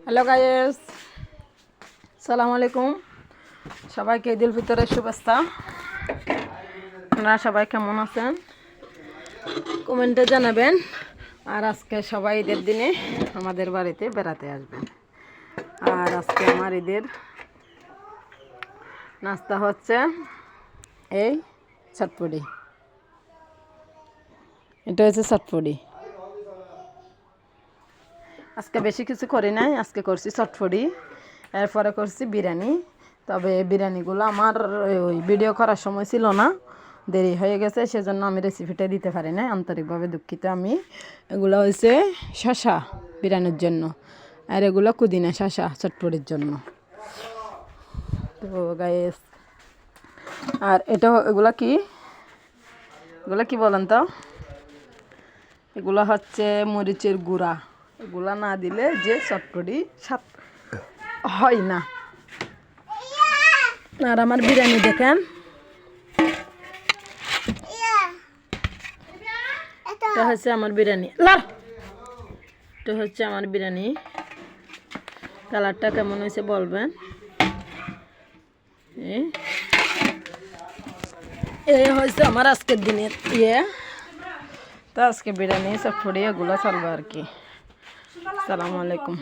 Hello guys, সালাম আলাইকুম। সবাইকে ঈদ উল ফিতরের শুভেচ্ছা। আপনারা সবাই কেমন আছেন কমেন্টে জানাবেন। আর আজকে সবাই ঈদের দিনে আমাদের বাড়িতে বেড়াতে আসবেন। আর আজকে আমার ঈদের নাস্তা হচ্ছে এই চটপটি। এটা হচ্ছে চটপটি। আজকে বেশি কিছু করি নাই, আজকে করছি চটপটি, এরপরে করছি বিরিয়ানি। তবে বিরিয়ানিগুলো আমার ওই ভিডিও করার সময় ছিল না, দেরি হয়ে গেছে, সেজন্য আমি রেসিপিটা দিতে পারি না, আন্তরিকভাবে দুঃখিত আমি। এগুলো হয়েছে শসা বিরিয়ানির জন্য, আর এগুলো কুদিনা শসা চটপটির জন্য। তো গাইস, আর এটা এগুলো কি বলেন তো? এগুলো হচ্ছে মরিচের গুঁড়া। এগুলা না দিলে যে চটপটি স্বাদ হয় না। আর আমার বিরিয়ানি দেখেন, এটা হচ্ছে আমার বিরিয়ানি। এটা হচ্ছে আমার বিরিয়ানি। কালারটা কেমন হয়েছে বলবেন। এই হয়েছে আমার আজকের দিনের তো আজকে বিরিয়ানি চটপটি এগুলো চলবে আর কি। আসসালামু আলাইকুম।